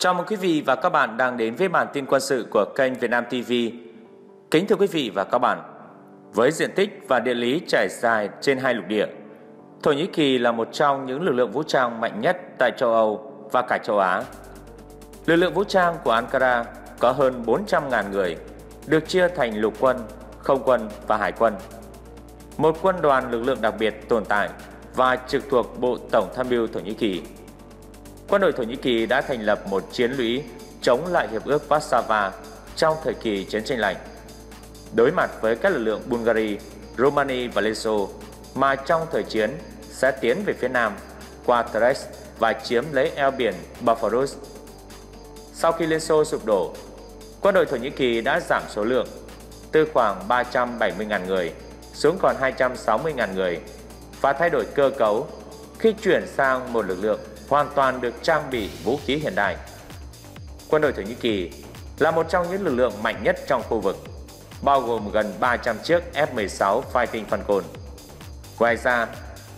Chào mừng quý vị và các bạn đang đến với bản tin quân sự của kênh Việt Nam TV. Kính thưa quý vị và các bạn, với diện tích và địa lý trải dài trên hai lục địa, Thổ Nhĩ Kỳ là một trong những lực lượng vũ trang mạnh nhất tại châu Âu và cả châu Á. Lực lượng vũ trang của Ankara có hơn 400.000 người, được chia thành lục quân, không quân và hải quân. Một quân đoàn lực lượng đặc biệt tồn tại và trực thuộc Bộ Tổng tham mưu Thổ Nhĩ Kỳ. Quân đội Thổ Nhĩ Kỳ đã thành lập một chiến lũy chống lại Hiệp ước Warsaw trong thời kỳ chiến tranh lạnh. Đối mặt với các lực lượng Bulgaria, Romania và Liên Xô mà trong thời chiến sẽ tiến về phía Nam qua Thrace và chiếm lấy eo biển Bosphorus. Sau khi Liên Xô sụp đổ, quân đội Thổ Nhĩ Kỳ đã giảm số lượng từ khoảng 370.000 người xuống còn 260.000 người và thay đổi cơ cấu khi chuyển sang một lực lượng hoàn toàn được trang bị vũ khí hiện đại. Quân đội Thổ Nhĩ Kỳ là một trong những lực lượng mạnh nhất trong khu vực, bao gồm gần 300 chiếc F-16 Fighting Falcon. Ngoài ra,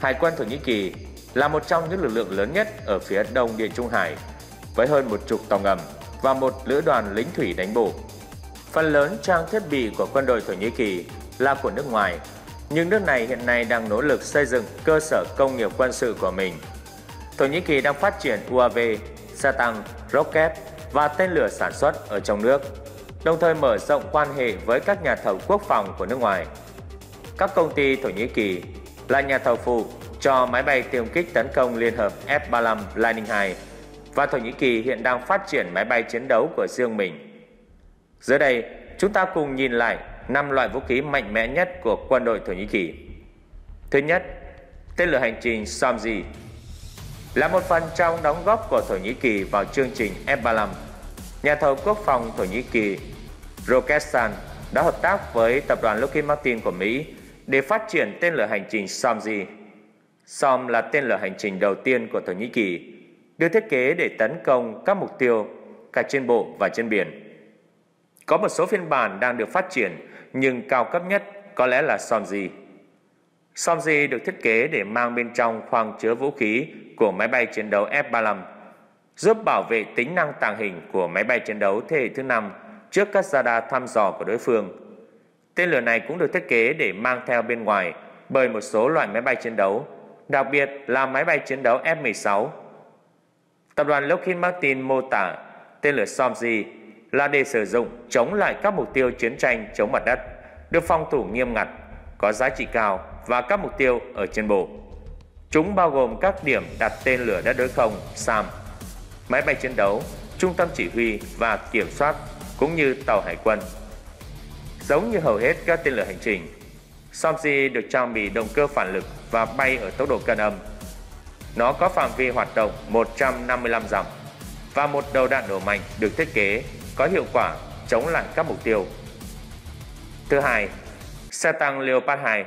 Hải quân Thổ Nhĩ Kỳ là một trong những lực lượng lớn nhất ở phía đông Địa Trung Hải, với hơn 10 tàu ngầm và một lữ đoàn lính thủy đánh bộ. Phần lớn trang thiết bị của quân đội Thổ Nhĩ Kỳ là của nước ngoài, nhưng nước này hiện nay đang nỗ lực xây dựng cơ sở công nghiệp quân sự của mình. Thổ Nhĩ Kỳ đang phát triển UAV, xe tăng, rocket và tên lửa sản xuất ở trong nước, đồng thời mở rộng quan hệ với các nhà thầu quốc phòng của nước ngoài. Các công ty Thổ Nhĩ Kỳ là nhà thầu phụ cho máy bay tiêm kích tấn công liên hợp F-35 Lightning II, và Thổ Nhĩ Kỳ hiện đang phát triển máy bay chiến đấu của riêng mình. Dưới đây, chúng ta cùng nhìn lại 5 loại vũ khí mạnh mẽ nhất của quân đội Thổ Nhĩ Kỳ. Thứ nhất, tên lửa hành trình Somji. Là một phần trong đóng góp của Thổ Nhĩ Kỳ vào chương trình F-35, nhà thầu quốc phòng Thổ Nhĩ Kỳ Roketsan đã hợp tác với tập đoàn Lockheed Martin của Mỹ để phát triển tên lửa hành trình Somji. Som là tên lửa hành trình đầu tiên của Thổ Nhĩ Kỳ, được thiết kế để tấn công các mục tiêu cả trên bộ và trên biển. Có một số phiên bản đang được phát triển, nhưng cao cấp nhất có lẽ là Somji. Somji được thiết kế để mang bên trong khoang chứa vũ khí của máy bay chiến đấu F-35, giúp bảo vệ tính năng tàng hình của máy bay chiến đấu thế hệ thứ 5 trước các radar thăm dò của đối phương. Tên lửa này cũng được thiết kế để mang theo bên ngoài bởi một số loại máy bay chiến đấu, đặc biệt là máy bay chiến đấu F-16. Tập đoàn Lockheed Martin mô tả tên lửa Somji là để sử dụng chống lại các mục tiêu chiến tranh chống mặt đất, được phòng thủ nghiêm ngặt, có giá trị cao và các mục tiêu ở trên bộ. Chúng bao gồm các điểm đặt tên lửa đất đối không SAM, máy bay chiến đấu, trung tâm chỉ huy và kiểm soát, cũng như tàu hải quân. Giống như hầu hết các tên lửa hành trình, Somji được trang bị động cơ phản lực và bay ở tốc độ cân âm. Nó có phạm vi hoạt động 155 dặm và một đầu đạn nổ mạnh được thiết kế có hiệu quả chống lại các mục tiêu. Thứ hai, xe tăng Leopard 2.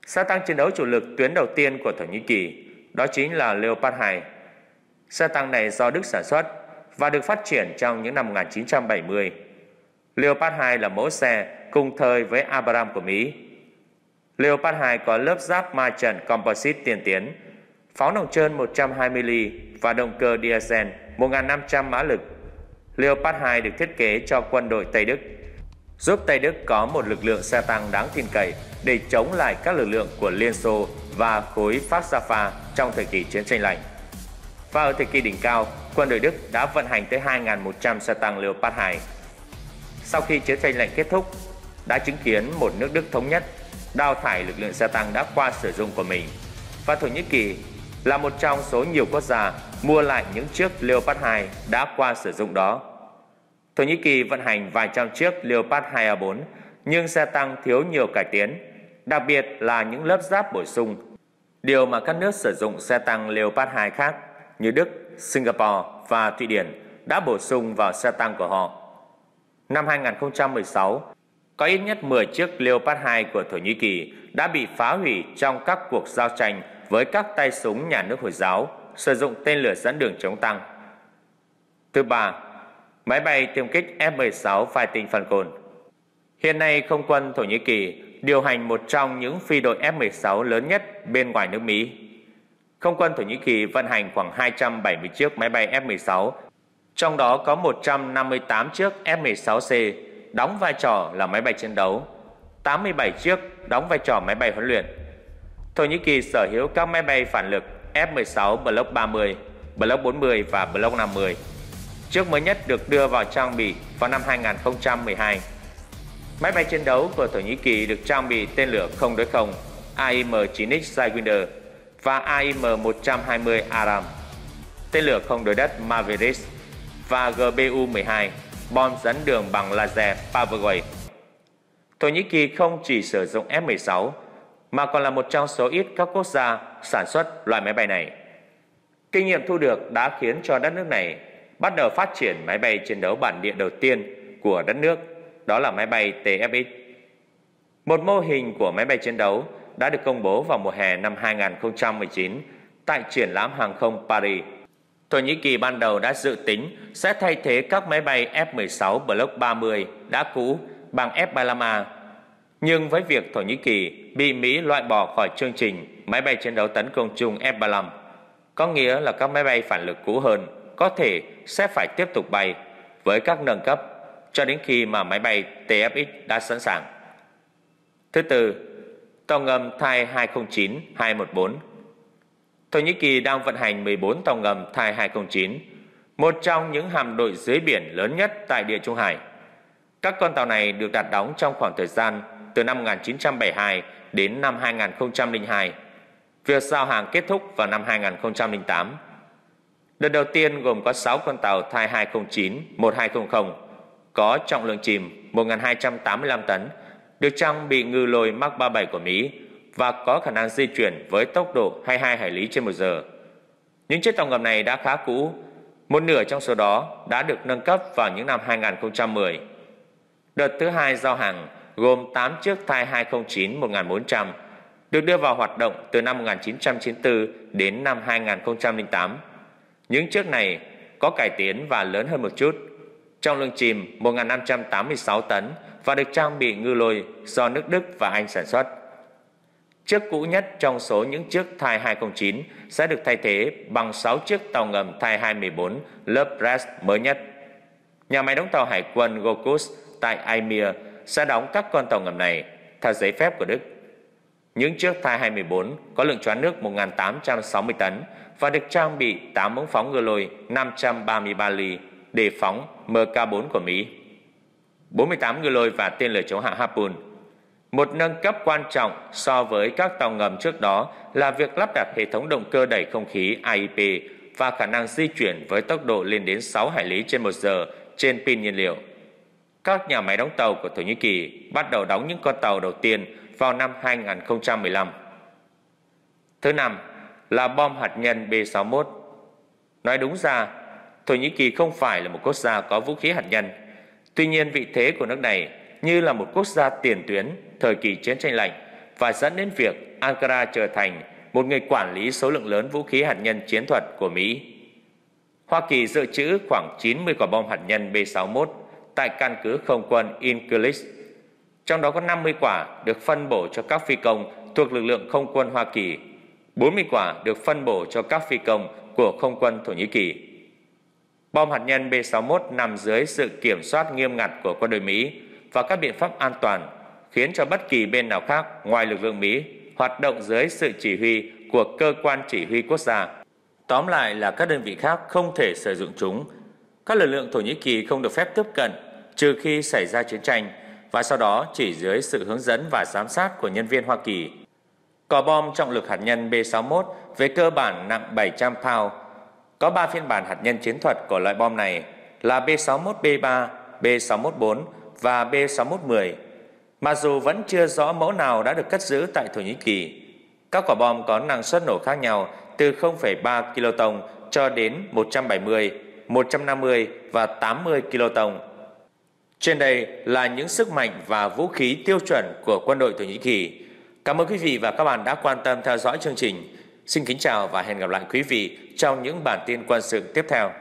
Xe tăng chiến đấu chủ lực tuyến đầu tiên của Thổ Nhĩ Kỳ đó chính là Leopard 2. Xe tăng này do Đức sản xuất và được phát triển trong những năm 1970. Leopard 2 là mẫu xe cùng thời với Abrams của Mỹ. Leopard 2 có lớp giáp ma trận composite tiên tiến, pháo nòng trơn 120 ly và động cơ diesel 1.500 mã lực. Leopard 2 được thiết kế cho quân đội Tây Đức, giúp Tây Đức có một lực lượng xe tăng đáng tin cậy để chống lại các lực lượng của Liên Xô và khối Warsaw trong thời kỳ chiến tranh lạnh. Và ở thời kỳ đỉnh cao, quân đội Đức đã vận hành tới 2.100 xe tăng Leopard 2. Sau khi chiến tranh lạnh kết thúc, đã chứng kiến một nước Đức thống nhất, đào thải lực lượng xe tăng đã qua sử dụng của mình, và Thổ Nhĩ Kỳ là một trong số nhiều quốc gia mua lại những chiếc Leopard 2 đã qua sử dụng đó. Thổ Nhĩ Kỳ vận hành vài trăm chiếc Leopard 2A4, nhưng xe tăng thiếu nhiều cải tiến, đặc biệt là những lớp giáp bổ sung, điều mà các nước sử dụng xe tăng Leopard 2 khác như Đức, Singapore và Thụy Điển đã bổ sung vào xe tăng của họ. Năm 2016, có ít nhất 10 chiếc Leopard 2 của Thổ Nhĩ Kỳ đã bị phá hủy trong các cuộc giao tranh với các tay súng nhà nước Hồi giáo sử dụng tên lửa dẫn đường chống tăng. Thứ ba, máy bay tiêm kích F-16 Fighting Falcon. Hiện nay, không quân Thổ Nhĩ Kỳ điều hành một trong những phi đội F-16 lớn nhất bên ngoài nước Mỹ. Không quân Thổ Nhĩ Kỳ vận hành khoảng 270 chiếc máy bay F-16 Trong đó có 158 chiếc F-16C đóng vai trò là máy bay chiến đấu, 87 chiếc đóng vai trò máy bay huấn luyện. Thổ Nhĩ Kỳ sở hữu các máy bay phản lực F-16 Block 30, Block 40 và Block 50. Chiếc mới nhất được đưa vào trang bị vào năm 2012. Máy bay chiến đấu của Thổ Nhĩ Kỳ được trang bị tên lửa không đối không AIM-9X Sidewinder và AIM-120 Aram, tên lửa không đối đất Maverick và GBU-12, bom dẫn đường bằng laser Powerwave. Thổ Nhĩ Kỳ không chỉ sử dụng F-16 mà còn là một trong số ít các quốc gia sản xuất loại máy bay này. Kinh nghiệm thu được đã khiến cho đất nước này bắt đầu phát triển máy bay chiến đấu bản địa đầu tiên của đất nước, đó là máy bay TFX. Một mô hình của máy bay chiến đấu đã được công bố vào mùa hè năm 2019 tại triển lãm hàng không Paris. Thổ Nhĩ Kỳ ban đầu đã dự tính sẽ thay thế các máy bay F-16 Block 30 đã cũ bằng F-35A. Nhưng với việc Thổ Nhĩ Kỳ bị Mỹ loại bỏ khỏi chương trình máy bay chiến đấu tấn công chung F-35, có nghĩa là các máy bay phản lực cũ hơn có thể sẽ phải tiếp tục bay với các nâng cấp cho đến khi mà máy bay TFX đã sẵn sàng. Thứ tư, tàu ngầm Thai 209-214. Thổ Nhĩ Kỳ đang vận hành 14 tàu ngầm Thai 209, một trong những hạm đội dưới biển lớn nhất tại Địa Trung Hải. Các con tàu này được đặt đóng trong khoảng thời gian từ năm 1972 đến năm 2002. Việc giao hàng kết thúc vào năm 2008. Đợt đầu tiên gồm có 6 con tàu Thai 209-1200 có trọng lượng chìm 1.285 tấn, được trang bị ngư lôi Mark 37 của Mỹ và có khả năng di chuyển với tốc độ 22 hải lý trên một giờ. Những chiếc tàu ngầm này đã khá cũ, một nửa trong số đó đã được nâng cấp vào những năm 2010. Đợt thứ hai giao hàng gồm 8 chiếc Thai 209-1400 được đưa vào hoạt động từ năm 1994 đến năm 2008. Những chiếc này có cải tiến và lớn hơn một chút, trọng lượng chìm 1.586 tấn và được trang bị ngư lôi do nước Đức và Anh sản xuất. Chiếc cũ nhất trong số những chiếc Thai 209 sẽ được thay thế bằng 6 chiếc tàu ngầm Thai 214 lớp Brest mới nhất. Nhà máy đóng tàu hải quân Gokus tại Aimir sẽ đóng các con tàu ngầm này theo giấy phép của Đức. Những chiếc Thai 214 có lượng choán nước 1.860 tấn và được trang bị 8 ống phóng ngư lôi 533 ly để phóng Mk4 của Mỹ, 48 ngư lôi và tên lửa chống hạm Harpoon. Một nâng cấp quan trọng so với các tàu ngầm trước đó là việc lắp đặt hệ thống động cơ đẩy không khí AIP và khả năng di chuyển với tốc độ lên đến 6 hải lý trên một giờ trên pin nhiên liệu. Các nhà máy đóng tàu của Thổ Nhĩ Kỳ bắt đầu đóng những con tàu đầu tiên vào năm 2015. Thứ năm là bom hạt nhân B-61. Nói đúng ra, Thổ Nhĩ Kỳ không phải là một quốc gia có vũ khí hạt nhân. Tuy nhiên, vị thế của nước này như là một quốc gia tiền tuyến thời kỳ chiến tranh lạnh và dẫn đến việc Ankara trở thành một người quản lý số lượng lớn vũ khí hạt nhân chiến thuật của Mỹ. Hoa Kỳ dự trữ khoảng 90 quả bom hạt nhân B-61 tại căn cứ không quân Incirlik. Trong đó có 50 quả được phân bổ cho các phi công thuộc lực lượng không quân Hoa Kỳ, 40 quả được phân bổ cho các phi công của không quân Thổ Nhĩ Kỳ. Bom hạt nhân B-61 nằm dưới sự kiểm soát nghiêm ngặt của quân đội Mỹ và các biện pháp an toàn, khiến cho bất kỳ bên nào khác ngoài lực lượng Mỹ hoạt động dưới sự chỉ huy của cơ quan chỉ huy quốc gia. Tóm lại là các đơn vị khác không thể sử dụng chúng. Các lực lượng Thổ Nhĩ Kỳ không được phép tiếp cận trừ khi xảy ra chiến tranh và sau đó chỉ dưới sự hướng dẫn và giám sát của nhân viên Hoa Kỳ. Quả bom trọng lực hạt nhân B-61 về cơ bản nặng 700 pound. Có 3 phiên bản hạt nhân chiến thuật của loại bom này là B-61B3, B-614 và B-6110. Mặc dù vẫn chưa rõ mẫu nào đã được cất giữ tại Thổ Nhĩ Kỳ, các quả bom có năng suất nổ khác nhau từ 0,3 kiloton cho đến 170, 150 và 80 kiloton. Trên đây là những sức mạnh và vũ khí tiêu chuẩn của quân đội Thổ Nhĩ Kỳ. Cảm ơn quý vị và các bạn đã quan tâm theo dõi chương trình. Xin kính chào và hẹn gặp lại quý vị trong những bản tin quân sự tiếp theo.